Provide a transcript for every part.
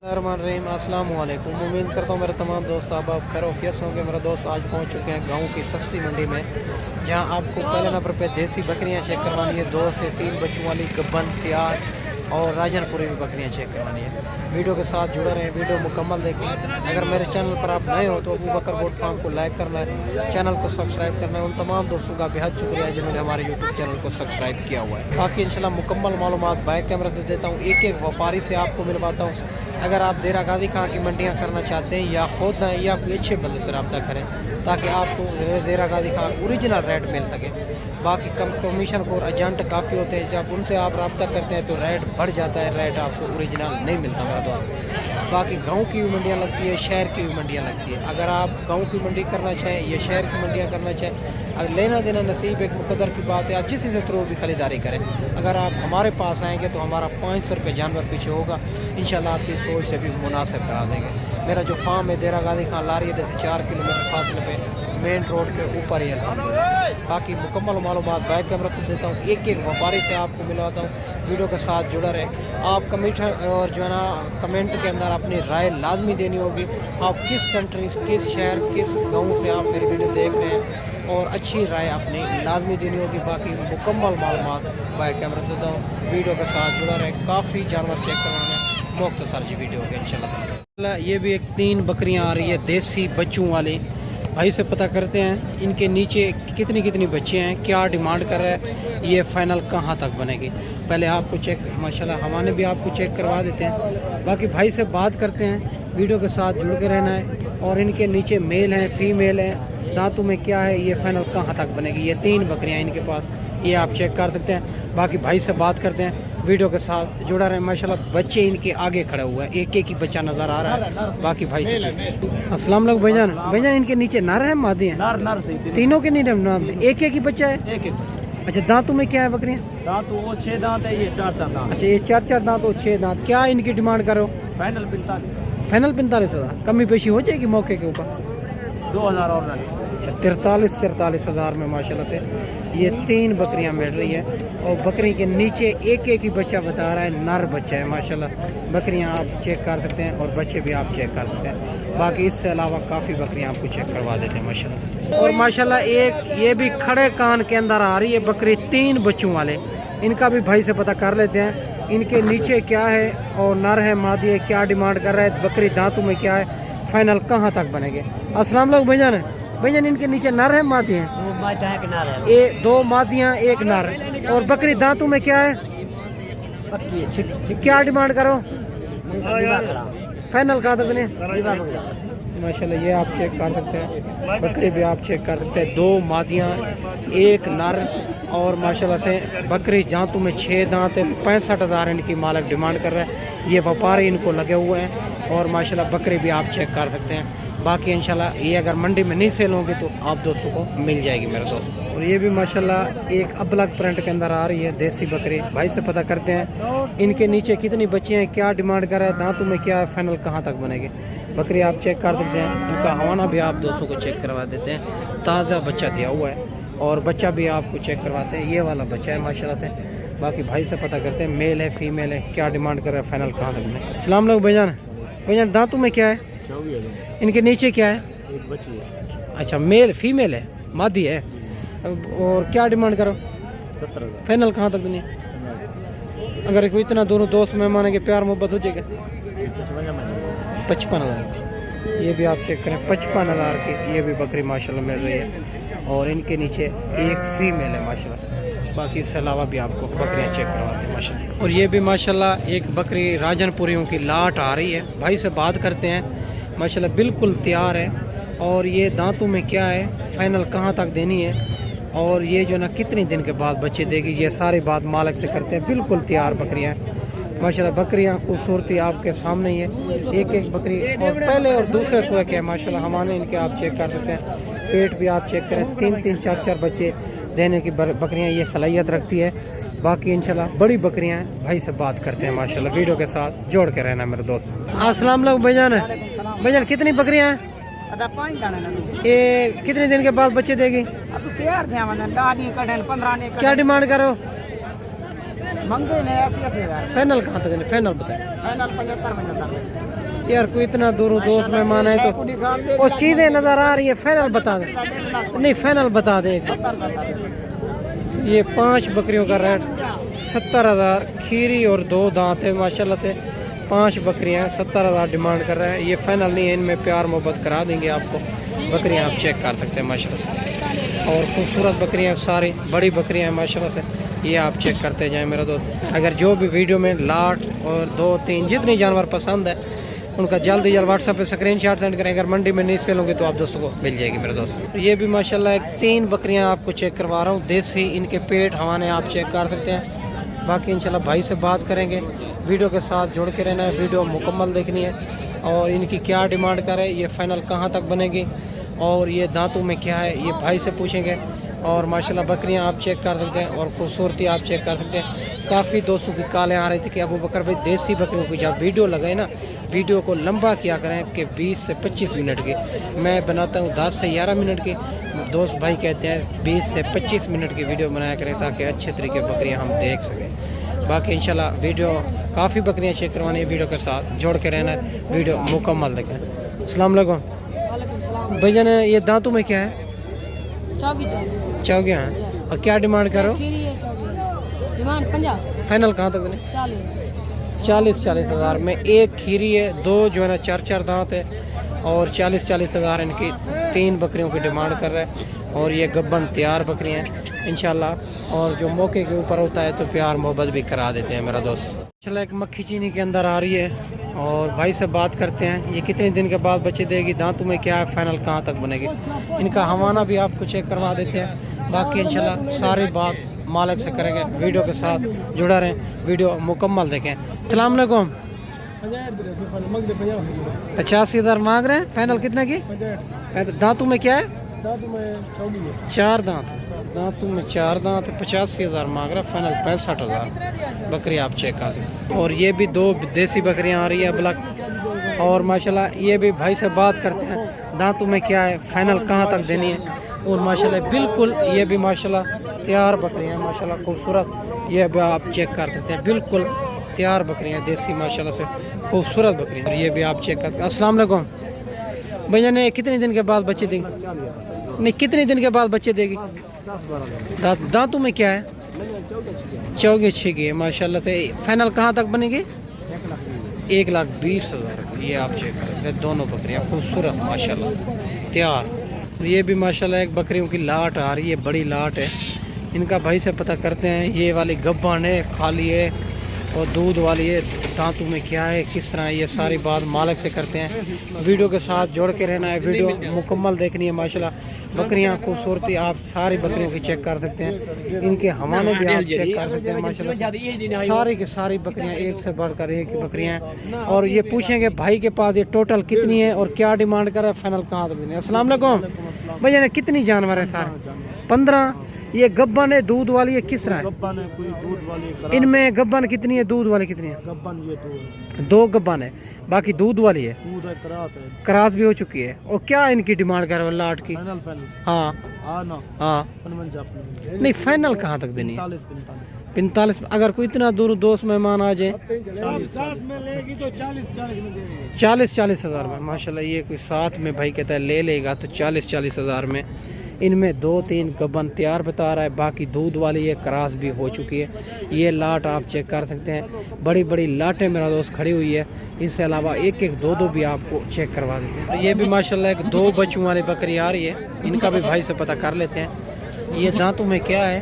रहीम अस्सलाम वालेकुम। उम्मीद करता हूँ मेरे तमाम दोस्त आप खैरियत होंगे। मेरे दोस्त आज पहुँच चुके हैं गांव की सस्ती मंडी में, जहां आपको पहले नंबर पे देसी बकरियां चेक करवानी है। 2 से 3 बच्चों वाली गब्बन तैयार और राजनपुरी भी बकरियां चेक करवानी है। वीडियो के साथ जुड़े रहें, वीडियो मुकम्मल देखें। अगर मेरे चैनल पर आप नए हो तो अबू बकर गोट फार्म को लाइक करना है, चैनल को सब्सक्राइब करना है। उन तमाम दोस्तों का बेहद शुक्रिया जिन्होंने हमारे यूट्यूब चैनल को सब्सक्राइब किया हुआ है। बाकी इंशाल्लाह मुकम्मल मालूमात बैक कैमरा से देता हूँ, एक एक व्यापारी से आपको मिलवाता हूँ। अगर आप देरा गादी खां की मंडियाँ करना चाहते हैं या खुद ना या कोई अच्छे बंदे से रब्ता करें ताकि आपको देरा गादी खां ओरिजिनल रेट मिल सके। बाकी कम कमीशन को एजेंट काफ़ी होते हैं, जब उनसे आप रब्ता करते हैं तो रेट बढ़ जाता है, रेट आपको ओरिजिनल नहीं मिलता मेरा दोस्त। बाकी गांव की भी मंडियाँ लगती है, शहर की भी मंडियाँ लगती है। अगर आप गांव की मंडी करना चाहें या शहर की मंडियाँ करना चाहें, अगर लेना देना नसीब एक मुकद्दर की बात है। आप जिस से थ्रू भी खरीदारी करें, अगर आप हमारे पास आएंगे तो हमारा 500 रुपये जानवर पीछे होगा, इंशाल्लाह आपकी सोच से भी मुनासिब करा देंगे। मेरा जो फार्म है देरा गादी खां लारी है, जैसे 4 किलोमीटर फासले पे मेन रोड के ऊपर ही है। बाकी मुकम्मल मालूमात बैक कैमरा से देता हूँ, एक एक व्यापारी से आपको मिलवाता हूँ। वीडियो के साथ जुड़ा रहे। आप कमेंट और जो है ना कमेंट के अंदर अपनी राय लाजमी देनी होगी। आप किस कंट्री, किस शहर, किस गाँव से आप मेरी वीडियो देख रहे हैं और अच्छी राय अपनी लाजमी देनी होगी। बाकी मुकम्मल मालूमात बैक कैमरा से देता हूँ, वीडियो के साथ जुड़ा रहे। काफ़ी जानवर चेक करवाना मुख्तसर जी वीडियो के इंशाल्लाह। ये भी एक 3 बकरियाँ आ रही है देसी बच्चों वाली। भाई से पता करते हैं इनके नीचे कितनी बच्चे हैं, क्या डिमांड कर रहा है, ये फाइनल कहाँ तक बनेगी। पहले आपको चेक माशाल्लाह हमारे भी आपको चेक करवा देते हैं। बाकी भाई से बात करते हैं, वीडियो के साथ जुड़ के रहना है। और इनके नीचे मेल हैं, फीमेल हैं, दांतों में क्या है, ये फाइनल कहाँ तक बनेगी। ये 3 बकरियाँ इनके पास, ये आप चेक कर सकते हैं। बाकी भाई से बात करते हैं, वीडियो के साथ जुड़ा रहे। माशाल्लाह बच्चे इनके आगे खड़े हुए हैं, एक एक ही बच्चा नज़र आ रहा है। बाकी भाई से अस्सलाम वालेकुम भाईजान इनके नीचे नर है मादी है? नर से तीनों के नहीं, एक एक ही बच्चा है। एक अच्छा, दांतों में क्या है बकरियाँ? दांतों वो 6 दांत है, ये 4 दांत। अच्छा, ये 4 दांत और 6 दांत। क्या इनकी डिमांड करो? फाइनल 45,000। कमी पेशी हो जाएगी मौके के ऊपर? 2000 और 43 हज़ार में माशाल्लाह से ये 3 बकरियां मिल रही है। और बकरी के नीचे एक एक ही बच्चा बता रहा है, नर बच्चा है माशाल्लाह। बकरियां आप चेक कर सकते हैं और बच्चे भी आप चेक कर सकते हैं। बाकी इससे अलावा काफ़ी बकरियां आपको चेक करवा देते हैं माशाल्लाह से। और माशाल्लाह एक ये भी खड़े कान के अंदर आ रही है बकरी, 3 बच्चों वाले। इनका भी भाई से पता कर लेते हैं, इनके नीचे क्या है और नर है मादी है, क्या डिमांड कर रहा है, बकरी दांतों में क्या है, फाइनल कहाँ तक बनेंगे। अस्सलाम वालेकुम भैया इनके नीचे नर है मादी है? 2 मादियाँ 1 नर। और बकरी दांतों में क्या है, क्या डिमांड करो, फाइनल कहाँ तक नहीं? माशाल्लाह ये आप चेक कर सकते हैं, बकरी भी आप चेक कर सकते हैं। 2 मादियाँ 1 नर। और माशाल्लाह से बकरी दांतों में 6 दांत है। 65,000 इनकी मालिक डिमांड कर रहा है। ये व्यापारी इनको लगे हुए हैं। और माशाल्लाह बकरी भी आप चेक कर सकते हैं। बाकी इंशाल्लाह ये अगर मंडी में नहीं सेल होंगे तो आप दोस्तों को मिल जाएगी मेरे दोस्त। और ये भी माशाल्लाह एक अबलग प्रिंट के अंदर आ रही है देसी बकरी। भाई से पता करते हैं इनके नीचे कितनी बच्चियाँ हैं, क्या डिमांड कर रहा है, दांतों में क्या है, फाइनल कहाँ तक बनेगी। बकरी आप चेक कर सकते हैं, इनका हवाना भी आप दोस्तों को चेक करवा देते हैं। ताज़ा बच्चा दिया हुआ है और बच्चा भी आपको चेक करवाते हैं। ये वाला बच्चा है माशाल्लाह से। बाकी भाई से पता करते हैं मेल है फीमेल है, क्या डिमांड कर रहा है, फाइनल कहाँ तक बने। अस्सलाम वालेकुम भैजान दांतों में क्या है, इनके नीचे क्या है? एक बच्ची है। अच्छा, मेल फीमेल है, मादी है। और क्या डिमांड करो? 70,000। फाइनल कहाँ तक दुनिया? अगर कोई इतना दोनों दोस्त मेहमान के प्यार मोहब्बत हो जाएगा 55,000। ये भी आप चेक करें 55,000 की ये भी बकरी माशाल्लाह मिल रही है। और इनके नीचे एक फीमेल है माशाल्लाह से। बाकी इसके अलावा भी आपको बकरियां चेक करवाते हैं माशाल्लाह। और ये भी माशाल्लाह एक बकरी राजनपुरियों की लाट आ रही है। भाई से बात करते हैं, माशाल्लाह बिल्कुल तैयार है। और ये दांतों में क्या है, फाइनल कहाँ तक देनी है, और ये जो ना कितने दिन के बाद बच्चे देगी, ये सारी बात मालिक से करते हैं। बिल्कुल तैयार बकरियाँ माशाल्लाह। बकरियाँ खूबसूरती आपके सामने ही है, एक एक बकरी। और पहले और दूसरे सुबह के माशाल्लाह हमारे इनके आप चेक कर सकते हैं। पेट भी आप चेक करें, 3-3 4-4 बच्चे देने की बकरियाँ ये सलाहियत रखती है। बाकी इंशाल्लाह बड़ी बकरियां हैं। भाई से बात करते हैं माशाल्लाह, वीडियो के साथ जोड़ के रहना मेरे दोस्त। अस्सलाम वालेकुम भाईजान कितनी बकरियां हैं? ये कितने दिन के बाद बच्चे देगी? क्या डिमांड करो? मंगे ने 80,000 फाइनल कहाँ तक? फाइनल बताए फाइनल 75 यार। कोई इतना दूर दोस्त मेहमान है तो वो चीज़ें नज़र आ रही है। फाइनल बता दे। नहीं फाइनल बता दे। 70 ये 5 बकरियों का रेट 70,000 खीरी और 2 दांत है माशाल्लाह से। 5 बकरियां 70,000 डिमांड कर रहे हैं। ये फाइनल नहीं है, इनमें प्यार मोहब्बत करा देंगे आपको। बकरियां आप चेक कर सकते हैं माशाल्लाह से, और खूबसूरत बकरियां सारी बड़ी बकरियां हैं माशाल्लाह से। ये आप चेक करते जाएं मेरा दोस्त। अगर जो भी वीडियो में लाट और 2-3 जितने जानवर पसंद है उनका जल्दी व्हाट्सएप पे स्क्रीनशॉट सेंड करें। अगर मंडी में नहीं सेल होंगे तो आप दोस्तों को मिल जाएगी मेरे दोस्त। ये भी माशाल्लाह 3 बकरियां आपको चेक करवा रहा हूँ देसी। इनके पेट हवाने आप चेक कर सकते हैं। बाकी इंशाल्लाह भाई से बात करेंगे। वीडियो के साथ जुड़ के रहना है, वीडियो मुकम्मल देखनी है। और इनकी क्या डिमांड करे, ये फाइनल कहाँ तक बनेगी, और ये दांतों में क्या है, ये भाई से पूछेंगे। और माशाल्लाह बकरियां आप चेक कर सकते हैं और खूबसूरती आप चेक कर सकते हैं। काफ़ी दोस्तों की कॉलें आ रही थी कि अबू बकर भाई देसी बकरियों की जब वीडियो लगाए ना, वीडियो को लंबा किया करें कि 20 से 25 मिनट की। मैं बनाता हूँ 10 से 11 मिनट की। दोस्त भाई कहते हैं 20 से 25 मिनट की वीडियो बनाया करें ताकि अच्छे तरीके बकरियाँ हम देख सकें। बाकी इंशाल्लाह वीडियो काफ़ी बकरियाँ चेक करवानी है, वीडियो के साथ जोड़ के रहना है, वीडियो मुकम्मल देखें। अस्सलाम वालेकुम भैया। ने ये दांतों में क्या है? चौगियाँ हैं। और क्या डिमांड करो? डिमांड 50। फाइनल कहाँ तक देने? 40 हज़ार में। एक खीरी है, 2 जो है ना 4 दांत है, और 40 हज़ार इनकी 3 बकरियों की डिमांड कर रहा है। और ये गब्बन तैयार बकरियाँ हैं इंशाल्लाह। और जो मौके के ऊपर होता है तो प्यार मोहब्बत भी करा देते हैं मेरा दोस्त। इंशाल्लाह एक मक्खी चीनी के अंदर आ रही है और भाई से बात करते हैं ये कितने दिन के बाद बच्चे देगी, दांतों में क्या है, फाइनल कहाँ तक बनेगी। इनका हवाना भी आपको चेक करवा देते हैं। बाकी इंशाल्लाह सारी बात मालिक से करेंगे। वीडियो के साथ जुड़ा रहें, वीडियो मुकम्मल देखें। अस्सलाम वालेकुम। 85,000 मांग रहे हैं, फाइनल कितने की? दांतों में क्या है? 4 दांत। दांतों में 4 दांत। 85,000 मांग रहा है, फाइनल 65,000 बकरी आप चेक कर सकते। और ये भी 2 देसी बकरियां आ रही है ब्लैक। और माशाल्लाह ये भी भाई से बात करते हैं दांतों में क्या है, फाइनल कहाँ तक देनी है। और माशाल्लाह बिल्कुल ये भी माशाल्लाह तैयार बकरियां माशाल्लाह खूबसूरत। ये भी आप चेक कर सकते हैं, बिल्कुल तैयार बकरियां देसी माशाल्लाह से खूबसूरत बकरियां। और ये भी आप चेक कर सकते हैं। अस्सलाम वालेकुम भैया। ने कितने दिन के बाद बच्चे देंगे? नहीं कितने दिन के बाद बच्चे देगी? 10-12 दांतों में क्या है? चौगे छिगी है माशाल्लाह से। फाइनल कहाँ तक बनेगी? 1,20,000। ये आप चेक कर सकते हैं, दोनों बकरियां खूबसूरत माशाल्लाह से तैयार। ये भी माशाल्लाह एक बकरियों की लाट आ रही है, बड़ी लाट है। इनका भाई से पता करते हैं। ये वाली गब्बन है, खाली है और दूध वाली है, दांतों में क्या है, किस तरह है, ये सारी बात मालिक से करते हैं। वीडियो के साथ जोड़ के रहना है, वीडियो मुकम्मल देखनी है। माशाल्लाह बकरियां खूबसूरती आप सारी बकरियों की चेक कर सकते हैं। इनके हवाने भी आप चेक कर सकते हैं माशाल्लाह। सारी की सारी बकरियां एक से बढ़कर एक बकरियां हैं। और ये पूछेंगे भाई के पास ये टोटल कितनी है और क्या डिमांड कर रहा है, फाइनल कहाँ तक देनी है। अस्सलाम वालेकुम भैया। ने कितनी जानवर है? सारे 15। ये गब्बन है, दूध वाली है, किस तरह है? इनमें गब्बन कितनी है, दूध वाली कितनी है? गब्बन ये 2 गब्बन है, बाकी दूध वाली है। दूध है, क्रास भी हो चुकी है। और क्या इनकी डिमांड कर रहे हो लाट की? फाइनल। हाँ हाँ। नहीं फाइनल कहाँ तक देनी है? 45। अगर कोई इतना दूर दोस्त मेहमान आ जाए 40 हज़ार में माशाल्लाह। ये कोई साथ में भाई कहता है ले लेगा तो 40 हज़ार में। इनमें 2-3 गब्बन तैयार बता रहा है, बाकी दूध वाली ये क्रास भी हो चुकी है। ये लाट आप चेक कर सकते हैं, बड़ी बड़ी लाटें मेरा दोस्त खड़ी हुई है। इससे अलावा 1-1 2-2 भी आपको चेक करवा देते हैं। तो ये भी माशाल्लाह एक 2 बच्चों वाली बकरी आ रही है, इनका भी भाई से पता कर लेते हैं। ये दांतों में क्या है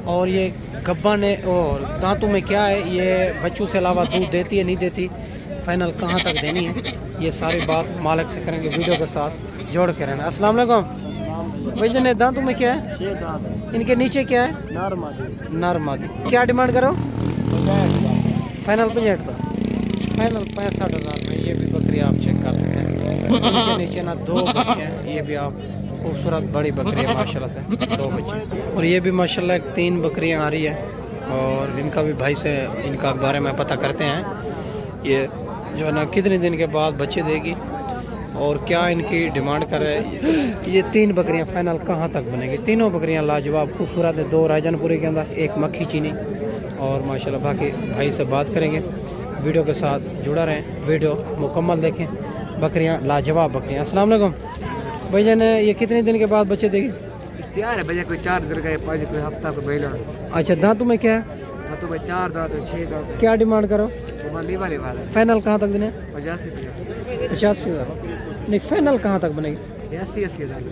और ये गब्बन है और दांतों में क्या है, ये बच्चों से अलावा दूध देती है नहीं देती, फाइनल कहाँ तक देनी है, ये सारी बात मालिक से करेंगे। वीडियो के साथ जोड़ के रहना। अस्सलाम वालेकुम भैया। ने दांतों में क्या है? 6 दांत। इनके नीचे क्या है? नर मादी। क्या डिमांड करो? फाइनल 65 था, फाइनल 65,000 में। ये भी बकरी आप चेक कर सकते हैं। नीचे ना 2 बच्चे हैं, ये भी आप खूबसूरत बड़ी बकरी है माशाल्लाह से, 2 बच्चे। और ये भी माशाल्लाह 3 बकरियां आ रही है और इनका भी भाई से इनका बारे में पता करते हैं। ये जो है ना कितने दिन के बाद बच्चे देगी और क्या इनकी डिमांड कर रहे हैं। ये 3 बकरियां फाइनल कहाँ तक बनेगी? तीनों बकरियां लाजवाब खूबसूरत है। 2 राजनपुरी के अंदर, 1 मक्खी चीनी। और माशाल्लाह बाकी भाई से बात करेंगे। वीडियो के साथ जुड़ा रहें, वीडियो मुकम्मल देखें। बकरियां लाजवाब बकरियां। अस्सलाम वालेकुम भाईजान, ये कितने दिन के बाद बच्चे देंगे? तैयार है भैया, कोई 4 दिन का 5 कोई हफ्ता को बेला। अच्छा, दांतों में क्या है? हाँ तो भाई 4 दांत 6 दांत। क्या डिमांड करो? माली वाले वाला फाइनल कहाँ तक देने? 85,000 नहीं, फाइनल कहाँ तक बनेगी? 80,000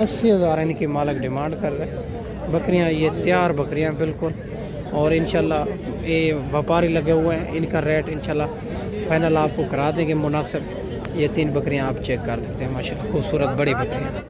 80,000 इनकी मालिक डिमांड कर रहे हैं। बकरियां ये तैयार बकरियां बिल्कुल, और इंशाल्लाह ये व्यापारी लगे हुए हैं। इनका रेट इंशाल्लाह फाइनल आपको करा देंगे मुनासिब। ये 3 बकरियां आप चेक कर सकते हैं, माशाल्लाह खूबसूरत बड़ी बकरियां।